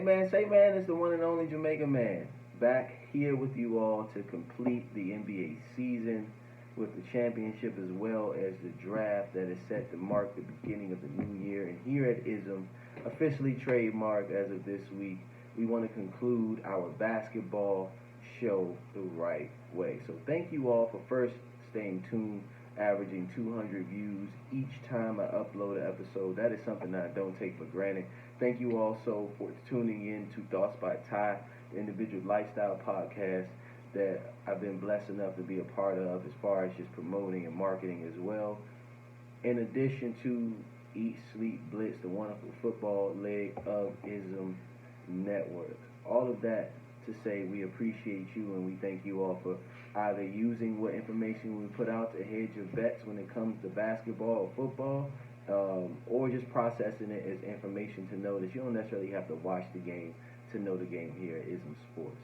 Say man, it's the one and only Jamaican man. Back here with you all to complete the NBA season with the championship as well as the draft that is set to mark the beginning of the new year. And here at ISM, officially trademarked as of this week, we want to conclude our basketball show the right way. So thank you all for first staying tuned, averaging 200 views each time I upload an episode. That is something that I don't take for granted. Thank you also for tuning in to Thoughts by Ty, the individual lifestyle podcast that I've been blessed enough to be a part of as far as just promoting and marketing as well. In addition to Eat, Sleep, Blitz, the wonderful football leg of ISM Network. All of that to say we appreciate you and we thank you all for either using what information we put out to hedge your bets when it comes to basketball or football, or just processing it as information to know that you don't necessarily have to watch the game to know the game here at ISM Sports.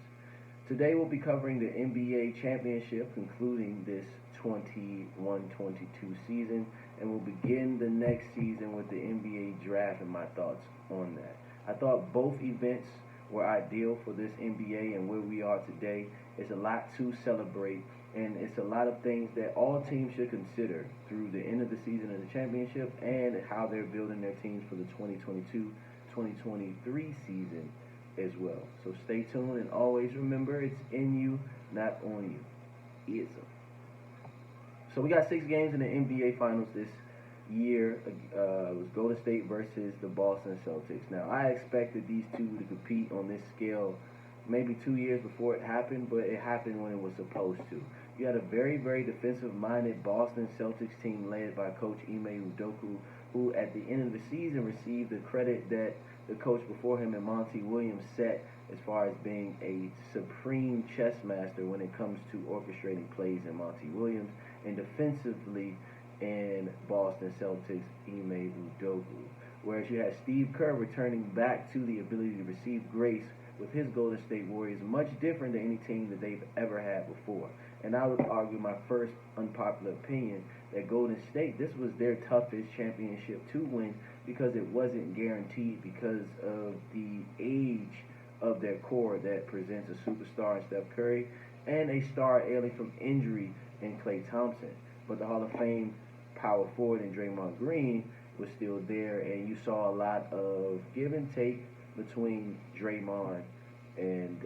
Today we'll be covering the NBA championship, concluding this 21-22 season, and we'll begin the next season with the NBA draft and my thoughts on that. I thought both events were ideal for this NBA and where we are today. It's a lot to celebrate, and it's a lot of things that all teams should consider through the end of the season of the championship and how they're building their teams for the 2022-2023 season as well. So stay tuned and always remember it's in you, not on you. Ism. So we got 6 games in the NBA Finals this year. It was Golden State versus the Boston Celtics. Now I expected these two to compete on this scale maybe 2 years before it happened, but it happened when it was supposed to. You had a very, very defensive-minded Boston Celtics team led by Coach Ime Udoka, who at the end of the season received the credit that the coach before him and Monty Williams set as far as being a supreme chess master when it comes to orchestrating plays in Monty Williams, and defensively in Boston Celtics, Ime Udoka. Whereas you had Steve Kerr returning back to the ability to receive grace with his Golden State Warriors, much different than any team that they've ever had before. And I would argue my first unpopular opinion that Golden State, this was their toughest championship to win because it wasn't guaranteed because of the age of their core that presents a superstar in Steph Curry and a star alien from injury in Klay Thompson. But the Hall of Fame power forward in Draymond Green was still there, and you saw a lot of give and take between Draymond and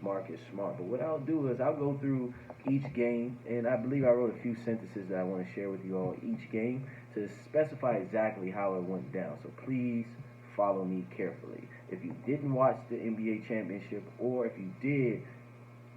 Marcus Smart. But what I'll do is I'll go through each game, and I believe I wrote a few sentences that I want to share with you all each game to specify exactly how it went down. So please follow me carefully. If you didn't watch the NBA championship, or if you did,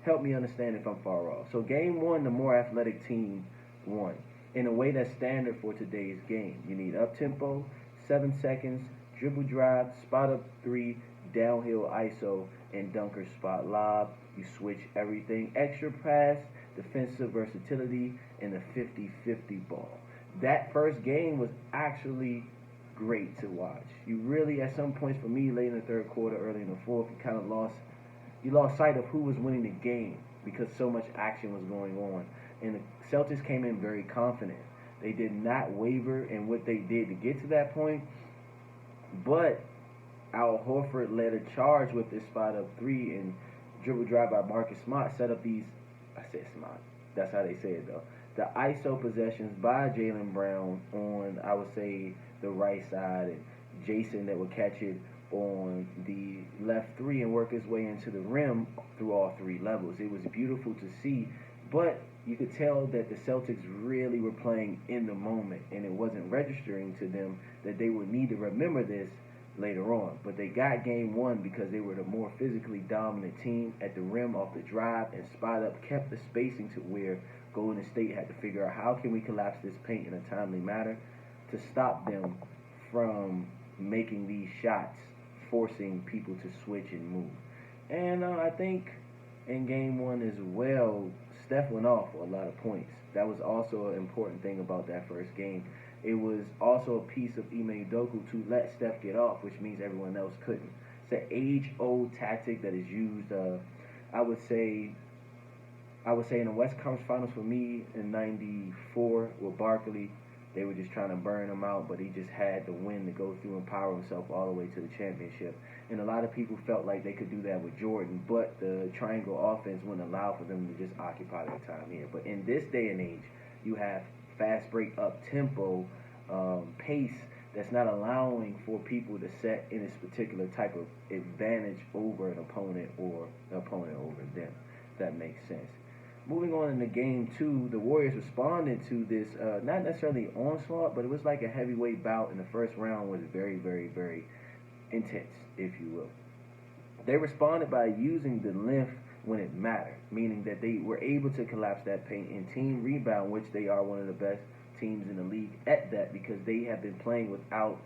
help me understand if I'm far off. So game 1, the more athletic team won in a way that's standard for today's game. You need up-tempo, 7 seconds, dribble drive, spot up 3, downhill ISO, and dunker spot lob. You switch everything. Extra pass, defensive versatility, and the 50-50 ball. That first game was actually great to watch. You really, at some points for me, late in the third quarter, early in the fourth, you kind of lost sight of who was winning the game because so much action was going on. And the Celtics came in very confident. They did not waver in what they did to get to that point. But Al Horford led a charge with this spot up 3 and dribble drive by Marcus Smart set up these, I said Smart, that's how they say it though, the ISO possessions by Jaylen Brown on, I would say, the right side, and Jason that would catch it on the left 3 and work his way into the rim through all 3 levels. It was beautiful to see, but you could tell that the Celtics really were playing in the moment, and it wasn't registering to them that they would need to remember this later on. But they got game 1 because they were the more physically dominant team at the rim off the drive, and spot up kept the spacing to where Golden State had to figure out how can we collapse this paint in a timely manner to stop them from making these shots, forcing people to switch and move. And I think in game 1 as well, Steph went off for a lot of points. That was also an important thing about that first game. It was also a piece of Ime Udoka to let Steph get off, which means everyone else couldn't. It's an age-old tactic that is used, I would say in the West Conference Finals for me in '94 with Barkley They were just trying to burn him out, but he just had the win to go through and power himself all the way to the championship. And a lot of people felt like they could do that with Jordan, but the triangle offense wouldn't allow for them to just occupy their time here. But in this day and age, you have fast break up tempo pace that's not allowing for people to set in this particular type of advantage over an opponent or an opponent over them. If that makes sense. Moving on into game two, the Warriors responded to this, not necessarily onslaught, but it was like a heavyweight bout, and the first round was very, very, very intense, if you will. They responded by using the length when it mattered, meaning that they were able to collapse that paint in team rebound, which they are one of the best teams in the league at that, because they have been playing without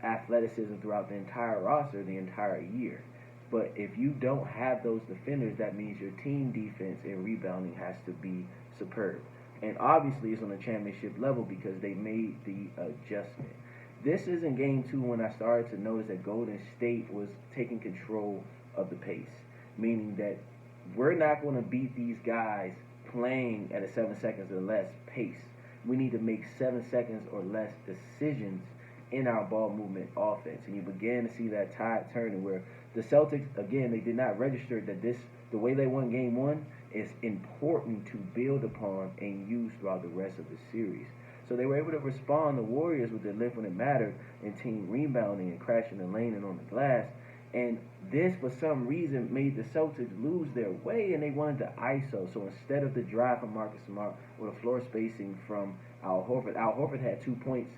athleticism throughout the entire roster the entire year. But if you don't have those defenders, that means your team defense and rebounding has to be superb. And obviously it's on a championship level because they made the adjustment. This is in game two when I started to notice that Golden State was taking control of the pace, meaning that we're not going to beat these guys playing at a 7 seconds or less pace. We need to make 7 seconds or less decisions in our ball movement offense. And you began to see that tide turning where the Celtics, again, they did not register that the way they won game one is important to build upon and use throughout the rest of the series. So they were able to respond, the Warriors, with their lift when it mattered in team rebounding and crashing the lane and on the glass. And this, for some reason, made the Celtics lose their way, and they wanted to ISO. So instead of the drive from Marcus Smart or the floor spacing from Al Horford had 2 points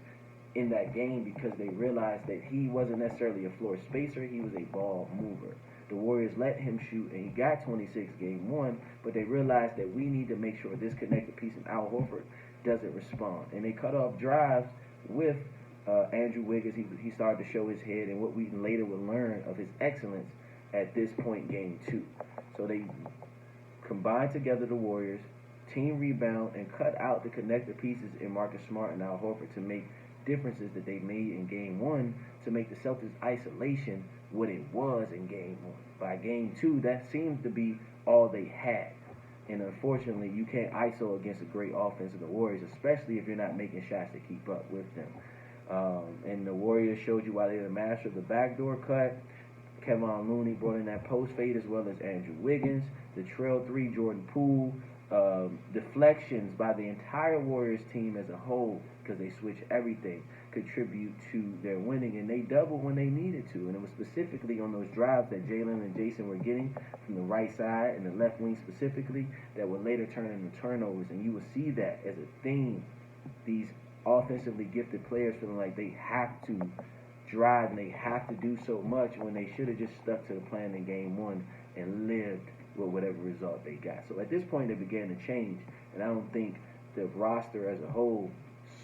in that game because they realized that he wasn't necessarily a floor spacer, he was a ball mover. The Warriors let him shoot, and he got 26 game one, but they realized that we need to make sure this connected piece of Al Horford doesn't respond. And they cut off drives with Andrew Wiggins. He started to show his head and what we later would learn of his excellence at this point, game two. So they combined together, the Warriors, team rebound, and cut out the connected pieces in Marcus Smart and Al Horford to make differences that they made in game one to make the Celtics isolation what it was in game one. By game two, that seems to be all they had. And unfortunately, you can't ISO against a great offense of the Warriors, especially if you're not making shots to keep up with them. And the Warriors showed you why they're the master of the backdoor cut. Kevon Looney brought in that post fade as well as Andrew Wiggins. The trail three, Jordan Poole. Deflections by the entire Warriors team as a whole, because they switch everything, contribute to their winning, and they doubled when they needed to. And it was specifically on those drives that Jalen and Jason were getting from the right side and the left wing specifically that would later turn into turnovers. And you will see that as a theme. These offensively gifted players feeling like they have to drive and they have to do so much when they should have just stuck to the plan in game one and lived with whatever result they got. So at this point, they began to change, and I don't think the roster as a whole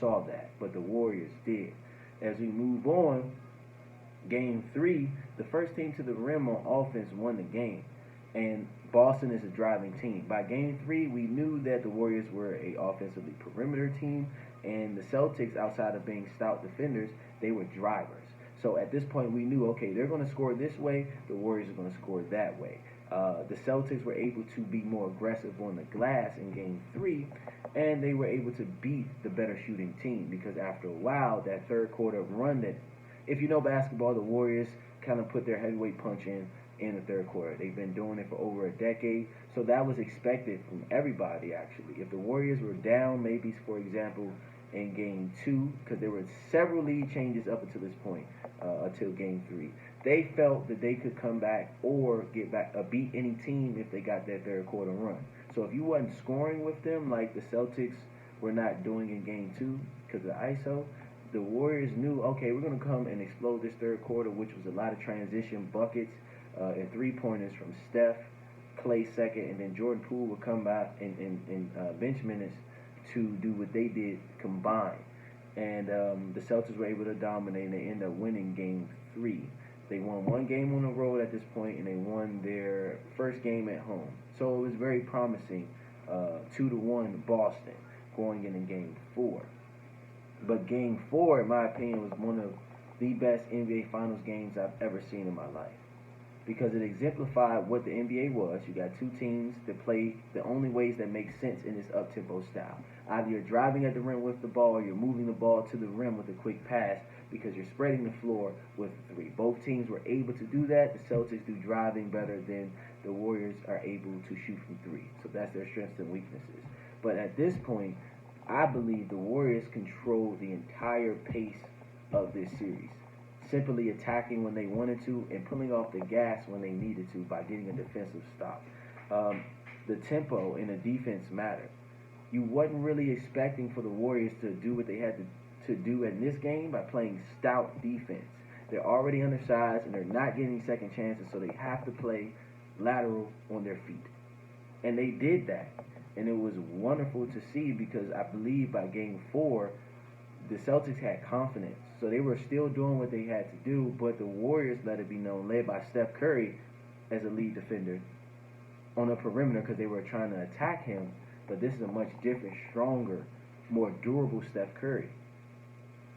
saw that, but the Warriors did. As we move on, game three, the first team to the rim on offense won the game, and Boston is a driving team. By game three, we knew that the Warriors were a offensively perimeter team, and the Celtics, outside of being stout defenders, they were drivers. So at this point, we knew, okay, they're going to score this way, the Warriors are going to score that way. The Celtics were able to be more aggressive on the glass in game three, and they were able to beat the better shooting team because after a while, that third quarter run that, if you know basketball, the Warriors kind of put their heavyweight punch in the third quarter. They've been doing it for over a decade, so that was expected from everybody, actually. If the Warriors were down, maybe, for example, in game two, because there were several lead changes up until this point, until game three, they felt that they could come back or get back, beat any team if they got that third quarter run. So if you wasn't scoring with them like the Celtics were not doing in game two because of ISO, the Warriors knew, okay, we're going to come and explode this third quarter, which was a lot of transition buckets and three-pointers from Steph, Klay second, and then Jordan Poole would come back in bench minutes to do what they did combined. And the Celtics were able to dominate, and they ended up winning game three. They won one game on the road at this point, and they won their first game at home. So it was very promising, 2-1 Boston going in game four. But game four, in my opinion, was one of the best NBA Finals games I've ever seen in my life because it exemplified what the NBA was. You got two teams that play the only ways that make sense in this up-tempo style. Either you're driving at the rim with the ball or you're moving the ball to the rim with a quick pass because you're spreading the floor with the three. Both teams were able to do that. The Celtics do driving better than the Warriors are able to shoot from three. So that's their strengths and weaknesses. But at this point, I believe the Warriors control the entire pace of this series, simply attacking when they wanted to and pulling off the gas when they needed to by getting a defensive stop. The tempo and the defense matter. You wasn't really expecting for the Warriors to do what they had to do in this game by playing stout defense. They're already undersized and they're not getting second chances, so they have to play lateral on their feet. And they did that. And it was wonderful to see because I believe by game 4, the Celtics had confidence. So they were still doing what they had to do, but the Warriors, let it be known, led by Steph Curry as a lead defender on the perimeter because they were trying to attack him. But this is a much different, stronger, more durable Steph Curry.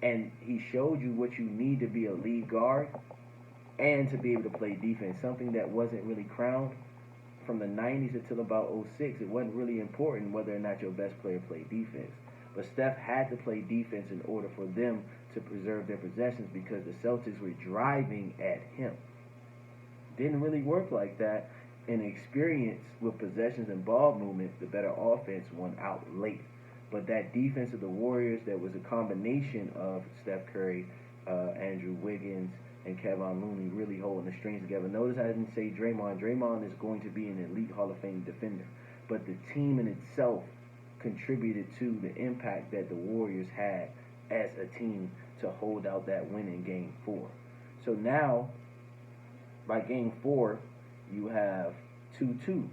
And he showed you what you need to be a lead guard and to be able to play defense, something that wasn't really crowned from the 90s until about 06. It wasn't really important whether or not your best player played defense. But Steph had to play defense in order for them to preserve their possessions because the Celtics were driving at him. Didn't really work like that. And experience with possessions and ball movement, the better offense won out late. But that defense of the Warriors, that was a combination of Steph Curry, Andrew Wiggins, and Kevon Looney really holding the strings together. Notice I didn't say Draymond. Draymond is going to be an elite Hall of Fame defender. But the team in itself contributed to the impact that the Warriors had as a team to hold out that win in Game 4. So now, by Game 4, you have 2-2.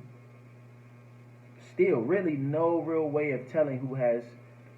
Still, really no real way of telling who has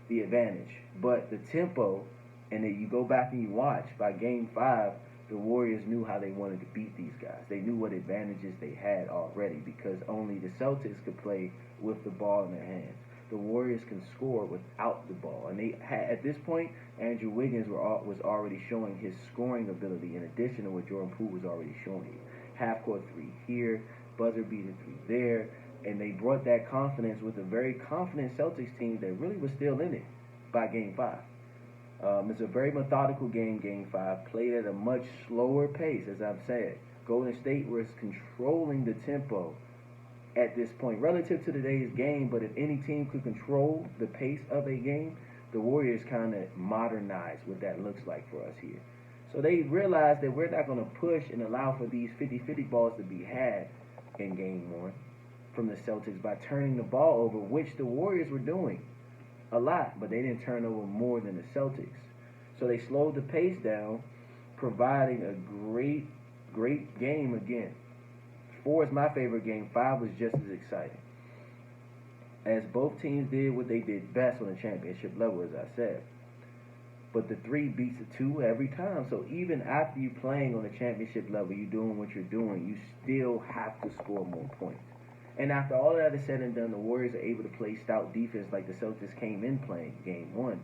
the advantage. But the tempo, and then you go back and you watch, by Game 5, the Warriors knew how they wanted to beat these guys. They knew what advantages they had already because only the Celtics could play with the ball in their hands. The Warriors can score without the ball. And they had, at this point, Andrew Wiggins was already showing his scoring ability in addition to what Jordan Poole was already showing you. Half-court three here, buzzer-beater three there, and they brought that confidence with a very confident Celtics team that really was still in it by Game 5. It's a very methodical game, Game 5, played at a much slower pace, as I've said. Golden State was controlling the tempo at this point relative to today's game, but if any team could control the pace of a game, the Warriors kind of modernized what that looks like for us here. So they realized that we're not going to push and allow for these 50-50 balls to be had in Game 1 from the Celtics by turning the ball over, which the Warriors were doing a lot, but they didn't turn over more than the Celtics. So they slowed the pace down, providing a great game again. 4 is my favorite game. 5 was just as exciting. As both teams did what they did best on the championship level, as I said. But the 3 beats the 2 every time. So even after you're playing on the championship level, you're doing what you're doing, you still have to score more points. And after all of that is said and done, the Warriors are able to play stout defense like the Celtics came in playing Game 1.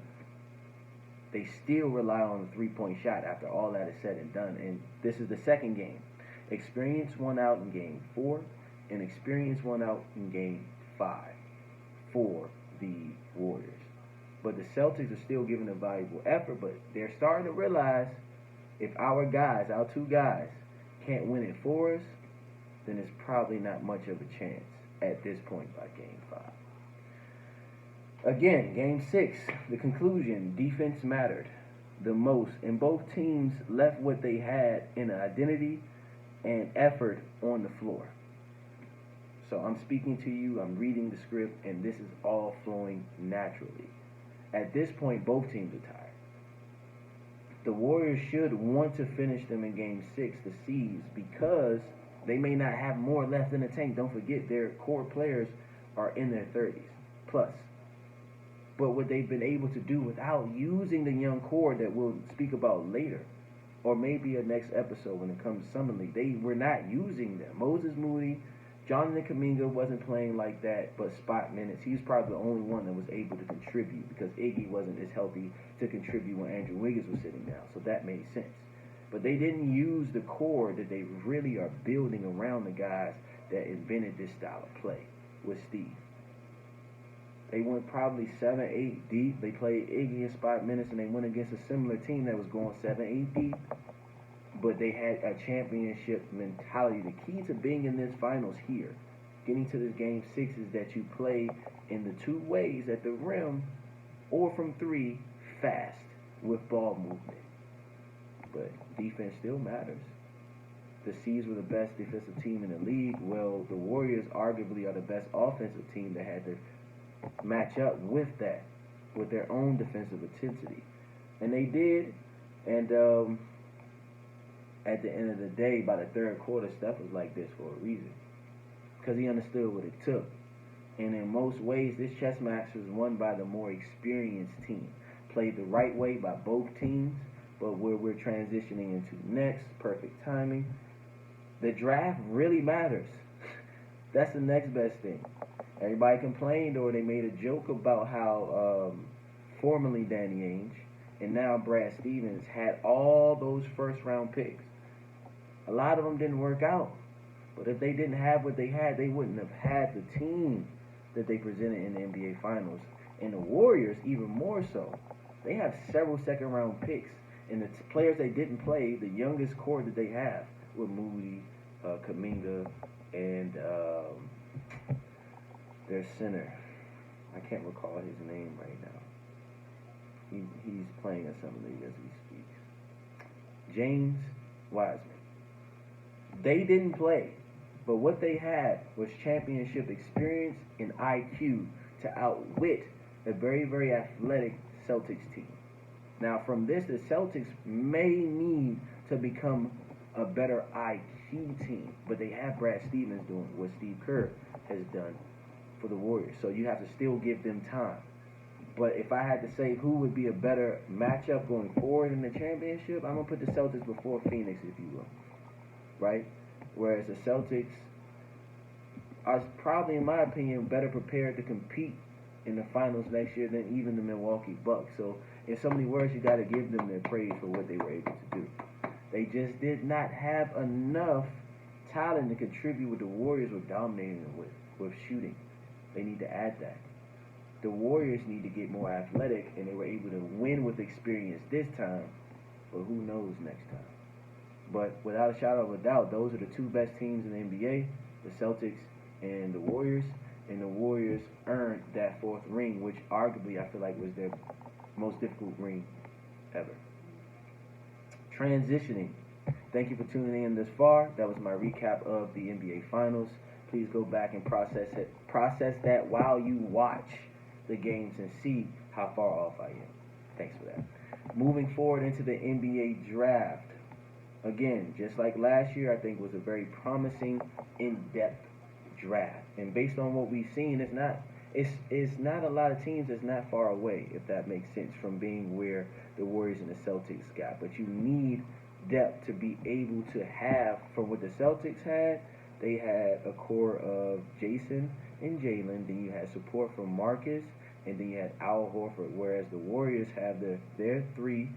They still rely on the three-point shot after all that is said and done. And this is the second game. Experience won out in Game 4, and experience won out in Game 5 for the Warriors. But the Celtics are still giving a valuable effort, but they're starting to realize if our guys, our 2 guys, can't win it for us, then it's probably not much of a chance at this point by Game 5. Again, Game 6, the conclusion, defense mattered the most, and both teams left what they had in identity and effort on the floor. So I'm speaking to you, I'm reading the script, and this is all flowing naturally. At this point, both teams are tired. The Warriors should want to finish them in Game 6, the C's, because they may not have more left in the tank. Don't forget, their core players are in their 30s plus. But what they've been able to do without using the young core that we'll speak about later, or maybe a next episode when it comes to Summer League, they were not using them. Moses Moody, Jonathan Kuminga wasn't playing like that, but spot minutes. He was probably the only one that was able to contribute because Iggy wasn't as healthy to contribute when Andrew Wiggins was sitting down, so that made sense. But they didn't use the core that they really are building around the guys that invented this style of play with Steve. They went probably 7-8 deep. They played Iggy in spot minutes, and they went against a similar team that was going 7-8 deep. But they had a championship mentality. The key to being in this finals here, getting to this game 6, is that you play in the two ways at the rim or from 3 fast with ball movement. But defense still matters. The C's were the best defensive team in the league. Well, the Warriors arguably are the best offensive team that had to match up with that, with their own defensive intensity. And they did. And at the end of the day, by the third quarter, Steph was like this for a reason. Because he understood what it took. And in most ways, this chess match was won by the more experienced team. Played the right way by both teams. But where we're transitioning into next, perfect timing. The draft really matters. That's the next best thing. Everybody complained or they made a joke about how formerly Danny Ainge and now Brad Stevens had all those first round picks. A lot of them didn't work out. But if they didn't have what they had, they wouldn't have had the team that they presented in the NBA Finals. And the Warriors, even more so. They have several second round picks. And the players they didn't play, the youngest core that they have, with Moody, Kuminga, and their center. I can't recall his name right now. He's playing at Summer League as we speak. James Wiseman. They didn't play, but what they had was championship experience and IQ to outwit a very, very athletic Celtics team. Now, from this, the Celtics may need to become a better IQ team, but they have Brad Stevens doing what Steve Kerr has done for the Warriors, so you have to still give them time. But if I had to say who would be a better matchup going forward in the championship, I'm going to put the Celtics before Phoenix, if you will, right? Whereas the Celtics are probably, in my opinion, better prepared to compete in the finals next year than even the Milwaukee Bucks. So in so many words, you got to give them their praise for what they were able to do. They just did not have enough talent to contribute what the Warriors were dominating them with shooting. They need to add that. The Warriors need to get more athletic, and they were able to win with experience this time, but who knows next time. But without a shadow of a doubt, those are the two best teams in the NBA, the Celtics and the Warriors. And the Warriors earned that 4th ring, which arguably I feel like was their most difficult ring ever. Transitioning. Thank you for tuning in this far. That was my recap of the NBA Finals. Please go back and process that while you watch the games and see how far off I am. Thanks for that. Moving forward into the NBA Draft. Again, just like last year, I think was a very promising, in-depth draft. And based on what we've seen, it's not a lot of teams that's not far away, if that makes sense, from being where the Warriors and the Celtics got. But you need depth to be able to have, from what the Celtics had, they had a core of Jason and Jalen, then you had support from Marcus, and then you had Al Horford, whereas the Warriors have their 3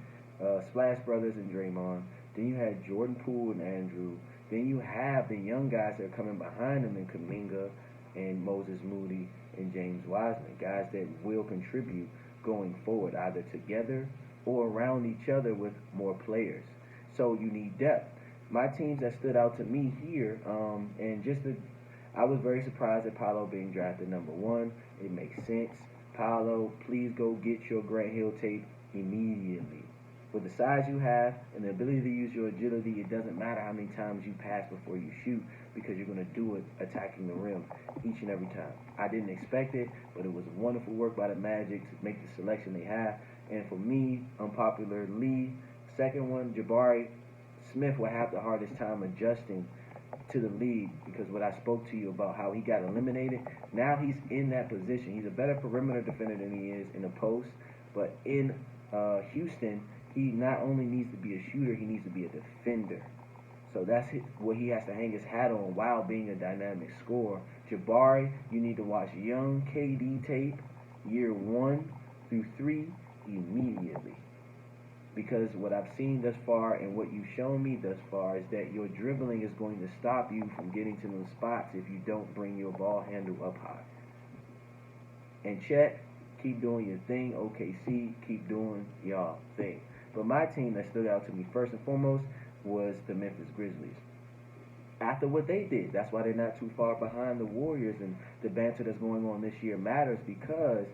Splash Brothers and Draymond, then you had Jordan Poole and Andrew, then you have the young guys that are coming behind them in Kuminga and Moses Moody and James Wiseman, guys that will contribute going forward, either together or around each other with more players. So you need depth. My teams that stood out to me here, I was very surprised at Paolo being drafted number 1. It makes sense. Paolo, please go get your Grant Hill tape immediately. With the size you have and the ability to use your agility, it doesn't matter how many times you pass before you shoot, because you're going to do it attacking the rim each and every time. I didn't expect it, but it was wonderful work by the Magic to make the selection they have. And for me, unpopular Lee, second one, Jabari Smith will have the hardest time adjusting to the league, because what I spoke to you about how he got eliminated, now he's in that position. He's a better perimeter defender than he is in the post, but in Houston, he not only needs to be a shooter, he needs to be a defender. So that's what he has to hang his hat on while being a dynamic scorer. Jabari, you need to watch young KD tape, year 1 through 3, immediately. Because what I've seen thus far and what you've shown me thus far is that your dribbling is going to stop you from getting to those spots if you don't bring your ball handle up high. And Chet, keep doing your thing. OKC, keep doing y'all thing. But my team that stood out to me first and foremost was the Memphis Grizzlies. After what they did, that's why they're not too far behind the Warriors, and the banter that's going on this year matters because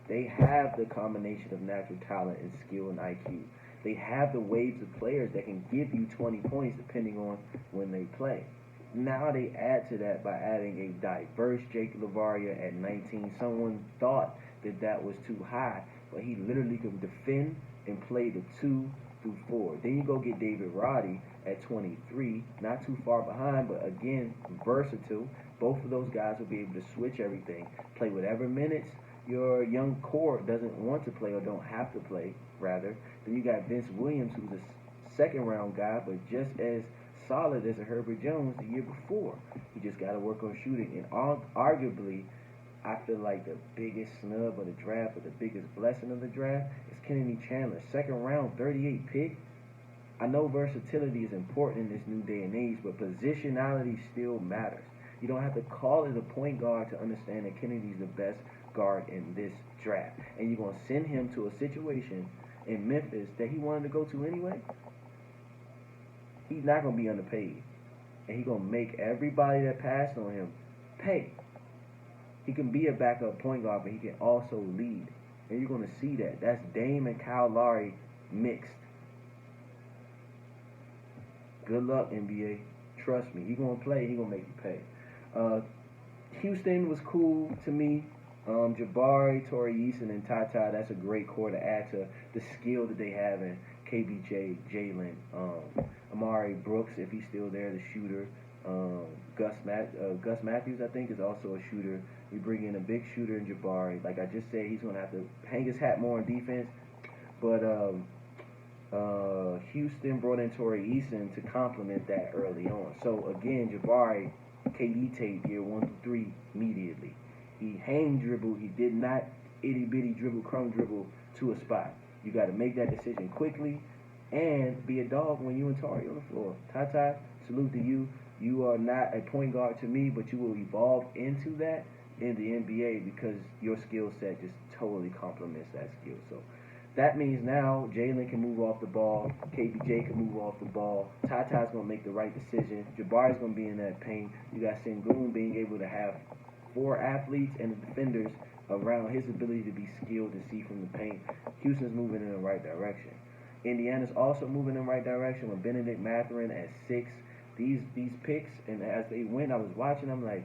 they have the combination of natural talent and skill and IQ. They have the waves of players that can give you 20 points depending on when they play. Now they add to that by adding a diverse Jake LaVaria at 19. Someone thought that that was too high, but he literally can defend and play the 2 through 4. Then you go get David Roddy at 23, not too far behind, but again, versatile. Both of those guys will be able to switch everything, play whatever minutes your young core doesn't want to play or don't have to play, rather. Then you got Vince Williams, who's a second round guy, but just as solid as a Herbert Jones the year before. He just got to work on shooting. And arguably, I feel like the biggest snub of the draft, or the biggest blessing of the draft, is Kennedy Chandler. Second round, 38 pick. I know versatility is important in this new day and age, but positionality still matters. You don't have to call it a point guard to understand that Kennedy's the best guard in this draft. And you're going to send him to a situation in Memphis that he wanted to go to anyway. He's not going to be underpaid. And he's going to make everybody that passed on him pay. He can be a backup point guard, but he can also lead. And you're going to see that. That's Dame and Kyle Lowry mixed. Good luck, NBA. Trust me. He's going to play. He's going to make you pay. Houston was cool to me. Jabari, Torrey Eason, and Tata, that's a great core to add to the skill that they have in KBJ, Jalen, Amari Brooks, if he's still there, the shooter. Gus Matthews, I think, is also a shooter. We bring in a big shooter in Jabari. Like I just said, he's going to have to hang his hat more on defense. But Houston brought in Torrey Eason to complement that early on. So, again, Jabari, KD tape year 1 through 3 immediately. He hang dribble. He did not itty-bitty dribble, crumb dribble to a spot. You got to make that decision quickly and be a dog when you and Tari on the floor. Tata, salute to you. You are not a point guard to me, but you will evolve into that in the NBA because your skill set just totally complements that skill. So that means now Jalen can move off the ball, KBJ can move off the ball, Tata's going to make the right decision, Jabari's going to be in that paint. You got Sengun being able to have 4 athletes and the defenders around his ability to be skilled and see from the paint. Houston's moving in the right direction. Indiana's also moving in the right direction with Benedict Mathurin at 6. These picks, and as they went, I was watching, I'm like,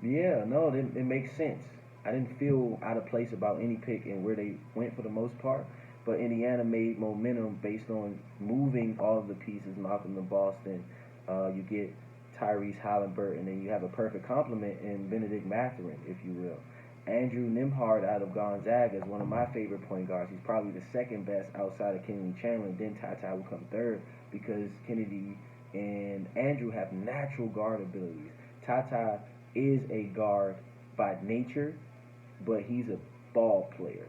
yeah, no, it makes sense. I didn't feel out of place about any pick and where they went for the most part, but Indiana made momentum based on moving all of the pieces. Malcolm to Boston, you get Tyrese Halliburton, and then you have a perfect complement in Benedict Mathurin, if you will. Andrew Nembhard out of Gonzaga is one of my favorite point guards. He's probably the second best outside of Kennedy Chandler, and then Tata will come third because Kennedy and Andrew have natural guard abilities. Tata is a guard by nature, but he's a ball player,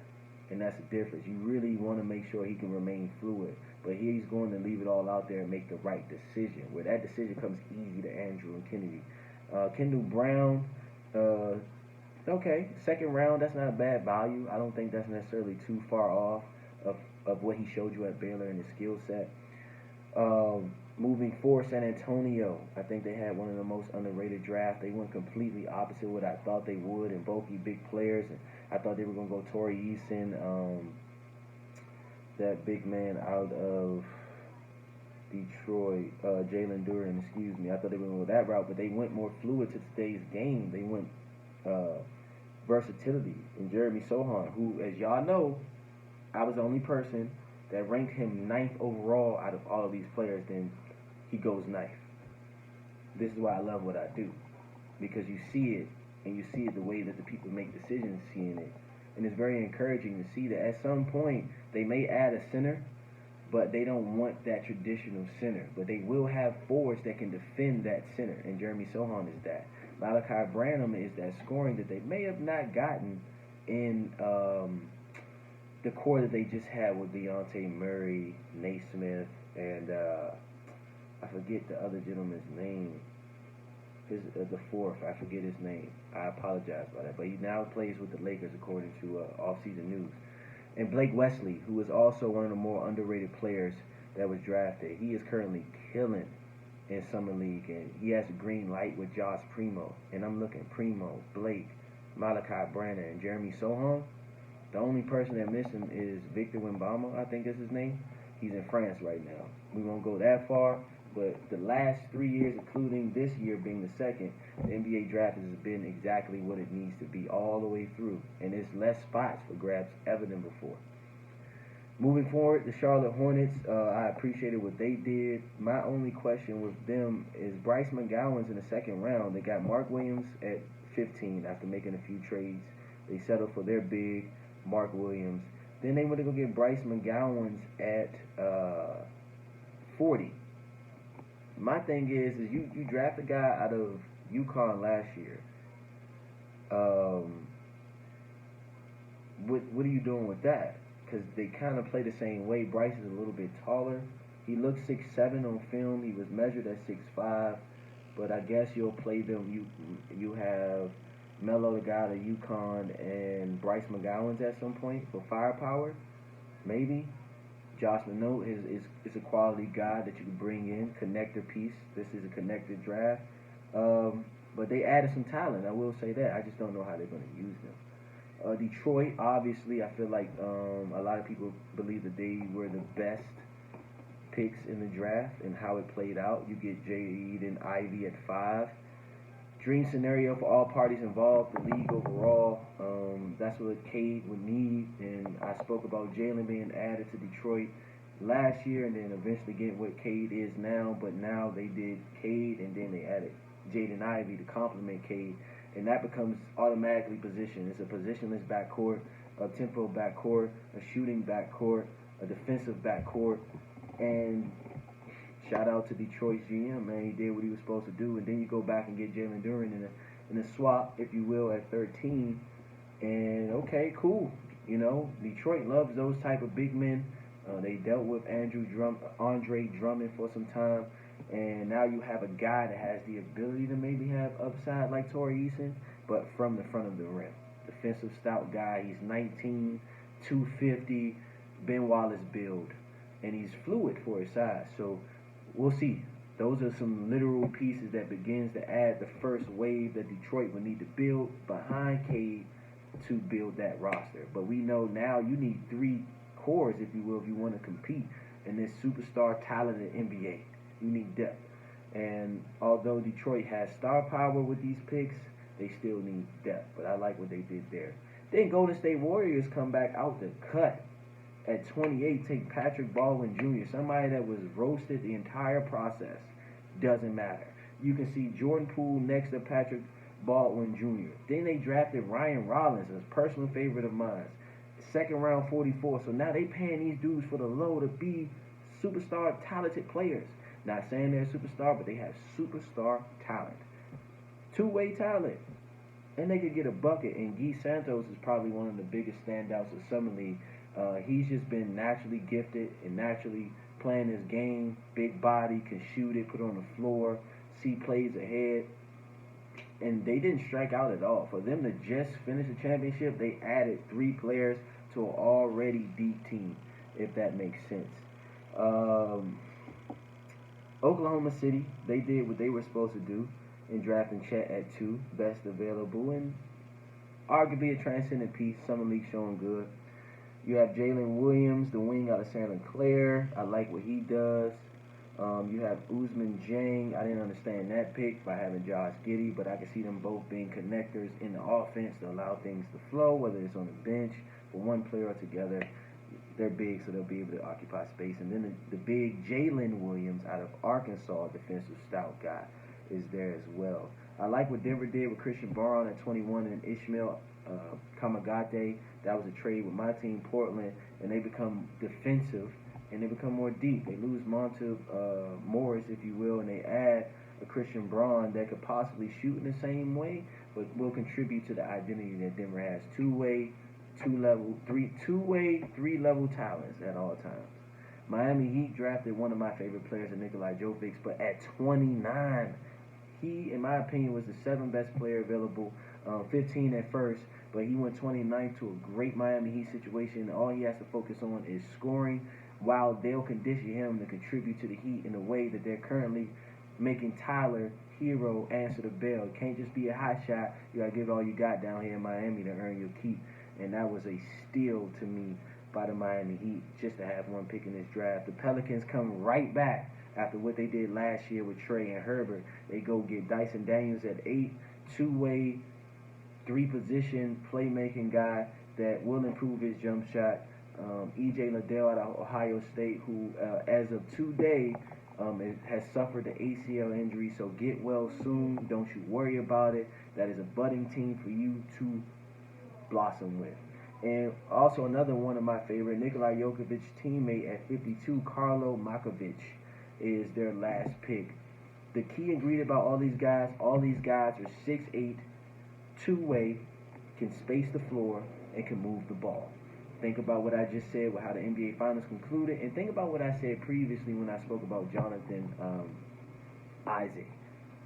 and that's the difference. You really want to make sure he can remain fluid, but he's going to leave it all out there and make the right decision, where that decision comes easy to Andrew and Kennedy. Kendall Brown, okay, second round, that's not a bad value. I don't think that's necessarily too far off of what he showed you at Baylor and his skill set. Moving forward, San Antonio, I think they had one of the most underrated drafts. They went completely opposite what I thought they would, and both big players. And I thought they were going to go Torrey Eason, that big man out of Detroit, Jalen Duren, excuse me. I thought they were going to go that route, but they went more fluid to today's game. They went versatility. And Jeremy Sohan, who, as y'all know, I was the only person that ranked him 9th overall out of all of these players, then he goes 9th. This is why I love what I do, because you see it, and you see it the way that the people make decisions seeing it. And it's very encouraging to see that at some point they may add a center, but they don't want that traditional center. But they will have forwards that can defend that center, and Jeremy Sohan is that. Malachi Branham is that scoring that they may have not gotten in the core that they just had with Dejounte Murray, Naismith, and I forget the other gentleman's name. The fourth, I forget his name. I apologize about that, but he now plays with the Lakers according to off-season news. And Blake Wesley, who is also one of the more underrated players that was drafted, he is currently killing in summer league, and he has a green light with Josh Primo. And I'm looking Primo, Blake, Malachi Branner, and Jeremy Sohan. The only person that missing is Victor Wembanyama, I think is his name. He's in France right now. We won't go that far, but the last 3 years, including this year being the second, the NBA draft has been exactly what it needs to be all the way through, and there's less spots for grabs ever than before. Moving forward, the Charlotte Hornets, I appreciated what they did. My only question with them is Bryce McGowan's in the second round. They got Mark Williams at 15 after making a few trades. They settled for their big, Mark Williams. Then they went to go get Bryce McGowan's at 40. My thing is you draft a guy out of UConn last year. What are you doing with that? Because they kind of play the same way. Bryce is a little bit taller. He looks 6'7" on film. He was measured at 6'5", but I guess you'll play them. You have Melo, the guy out of UConn, and Bryce McGowan's at some point for firepower, maybe. Josh Minot is a quality guy that you can bring in, connector piece. This is a connected draft. But they added some talent, I will say that. I just don't know how they're going to use them. Detroit, obviously, I feel like a lot of people believe that they were the best picks in the draft and how it played out. You get Jaden Ivey at 5. Dream scenario for all parties involved, the league overall. That's what Cade would need, and I spoke about Jalen being added to Detroit last year and then eventually getting what Cade is now, but now they did Cade and then they added Jaden Ivey to complement Cade, and that becomes automatically positioned. It's a positionless backcourt, a tempo backcourt, a shooting backcourt, a defensive backcourt, and shout out to Detroit's GM, man. He did what he was supposed to do, and then you go back and get Jalen Duren in a swap, if you will, at 13, and okay, cool. You know, Detroit loves those type of big men. They dealt with Andre Drummond for some time, and now you have a guy that has the ability to maybe have upside like Torrey Eason, but from the front of the rim. Defensive stout guy. He's 19, 250, Ben Wallace build, and he's fluid for his size. So we'll see. Those are some literal pieces that begins to add the first wave that Detroit would need to build behind Cade to build that roster. But we know now you need 3 cores, if you will, if you want to compete in this superstar talented NBA. You need depth. And although Detroit has star power with these picks, they still need depth. But I like what they did there. Then Golden State Warriors come back out the cut. At 28, take Patrick Baldwin Jr., somebody that was roasted the entire process. Doesn't matter. You can see Jordan Poole next to Patrick Baldwin Jr. Then they drafted Ryan Rollins, a personal favorite of mine. Second round, 44. So now they paying these dudes for the low to be superstar talented players. Not saying they're a superstar, but they have superstar talent. Two-way talent. And they could get a bucket. And Guy Santos is probably one of the biggest standouts of Summer League. He's just been naturally gifted and naturally playing his game. Big body, can shoot it, put it on the floor, see plays ahead. And they didn't strike out at all. For them to just finish the championship, they added 3 players to an already deep team, if that makes sense. Oklahoma City, they did what they were supposed to do in drafting Chet at 2, best available, and arguably a transcendent piece. Summer League showing good. You have Jalen Williams, the wing out of Santa Clara. I like what he does. You have Ousmane Dieng. I didn't understand that pick by having Josh Giddey, but I can see them both being connectors in the offense to allow things to flow, whether it's on the bench or one player or together. They're big, so they'll be able to occupy space. And then the big Jalen Williams out of Arkansas, defensive stout guy, is there as well. I like what Denver did with Christian Braun at 21 and Ishmael Kamagate. That was a trade with my team, Portland, and they become defensive and they become more deep. They lose Monta Morris, if you will, and they add a Christian Braun that could possibly shoot in the same way, but will contribute to the identity that Denver has. Two-way, 3-level talents at all times. Miami Heat drafted one of my favorite players, Nikolai Jovic, but at 29, He, in my opinion, was the 7th best player available, 15 at first, but he went 29th to a great Miami Heat situation. All he has to focus on is scoring, while they'll condition him to contribute to the Heat in a way that they're currently making Tyler Hero answer the bell. It can't just be a hot shot. You got to give it all you got down here in Miami to earn your keep. And that was a steal to me by the Miami Heat just to have one pick in this draft. The Pelicans come right back after what they did last year with Trey and Herbert. They go get Dyson Daniels at 8, two-way, three-position playmaking guy that will improve his jump shot. E.J. Liddell out of Ohio State, who as of today has suffered the ACL injury, so get well soon. Don't you worry about it. That is a budding team for you to blossom with. And also another one of my favorite, Nikola Jokic's teammate at 52, Carlo Makovic, is their last pick. The key ingredient about all these guys are 6'8", two-way, can space the floor, and can move the ball. Think about what I just said with how the NBA Finals concluded, and think about what I said previously when I spoke about Jonathan Isaac.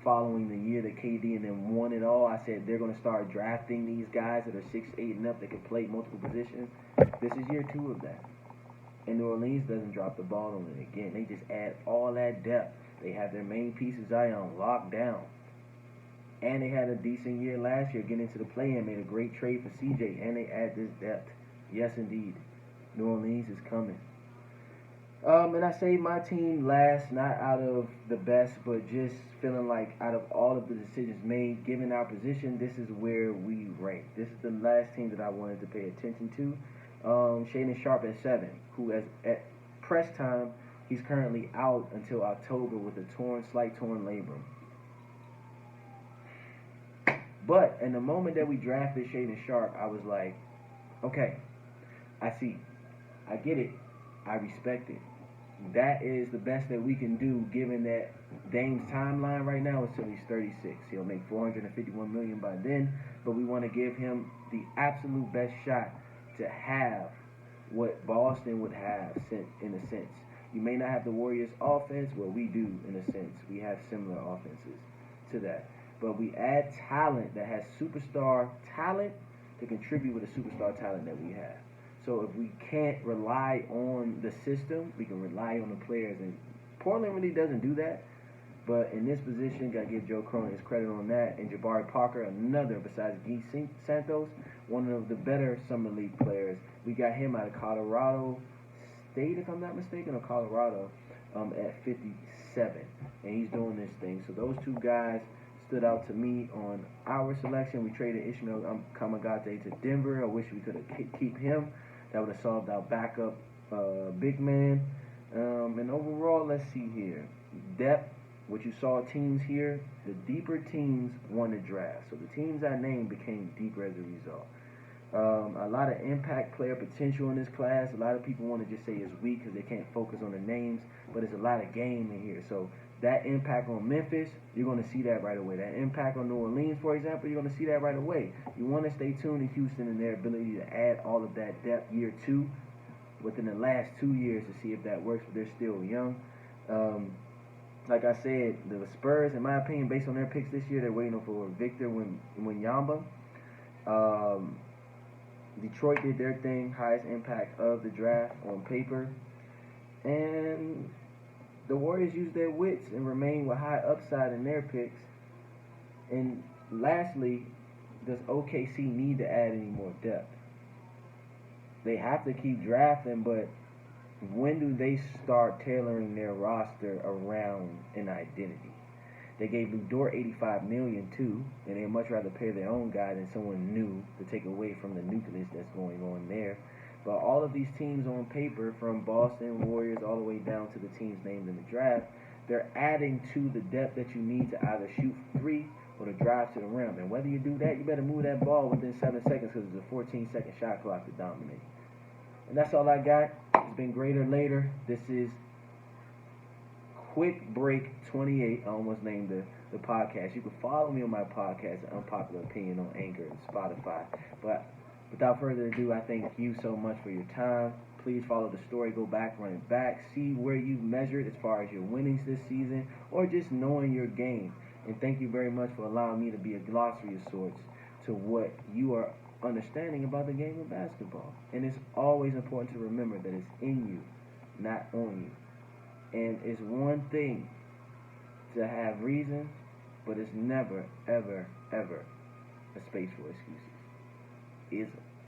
Following the year that KD and them won it all, I said they're going to start drafting these guys that are 6'8" and up that can play multiple positions. This is year 2 of that. And New Orleans doesn't drop the ball on it again. They just add all that depth. They have their main pieces, Zion, locked down. And they had a decent year last year getting into the play-in, made a great trade for CJ, and they add this depth. Yes, indeed. New Orleans is coming. And I say my team last, not out of the best, but just feeling like out of all of the decisions made, given our position, this is where we rank. This is the last team that I wanted to pay attention to. Shaedon Sharpe at 7, who at press time, he's currently out until October with a slight torn labrum. But in the moment that we drafted Shaedon Sharpe, I was like, okay, I see. I get it. I respect it. That is the best that we can do, given that Dame's timeline right now is till he's 36. He'll make $451 million by then, but we want to give him the absolute best shot to have what Boston would have, in a sense. You may not have the Warriors' offense, well, we do, in a sense. We have similar offenses to that. But we add talent that has superstar talent to contribute with the superstar talent that we have. So if we can't rely on the system, we can rely on the players. And Portland really doesn't do that. But in this position, got to give Joe Cronin his credit on that. And Jabari Parker, another, besides Guy Santos, one of the better Summer League players. We got him out of Colorado State, if I'm not mistaken, or Colorado, at 57. And he's doing this thing. So those two guys stood out to me on our selection. We traded Ishmael Kamagate to Denver. I wish we could have keep him. That would have solved our backup big man. And overall, let's see here. Depth, what you saw teams here, the deeper teams won the draft. So the teams I named became deeper as a result. A lot of impact player potential in this class. A lot of people want to just say it's weak because they can't focus on the names, but there's a lot of game in here. So that impact on Memphis, you're going to see that right away. That impact on New Orleans, for example, you're going to see that right away. You want to stay tuned to Houston and their ability to add all of that depth year 2 within the last 2 years to see if that works, but they're still young. Like I said, the Spurs, in my opinion, based on their picks this year, they're waiting for Victor Wembanyama. Detroit did their thing, highest impact of the draft on paper. And the Warriors used their wits and remain with high upside in their picks. And lastly, does OKC need to add any more depth? They have to keep drafting, but when do they start tailoring their roster around an identity? They gave Lu Dort $85 million too, and they'd much rather pay their own guy than someone new to take away from the nucleus that's going on there. But all of these teams on paper, from Boston Warriors all the way down to the teams named in the draft, they're adding to the depth that you need to either shoot 3 or to drive to the rim. And whether you do that, you better move that ball within 7 seconds because there's a 14-second shot clock to dominate. And that's all I got. It's been greater later. This is Quick Break 28. I almost named the podcast. You can follow me on my podcast, Unpopular Opinion, on Anchor and Spotify. But without further ado, I thank you so much for your time. Please follow the story, go back, run it back, see where you measured as far as your winnings this season, or just knowing your game. And thank you very much for allowing me to be a glossary of sorts to what you are understanding about the game of basketball. And it's always important to remember that it's in you, not on you. And it's one thing to have reason, but it's never, ever, ever a space for excuses. Is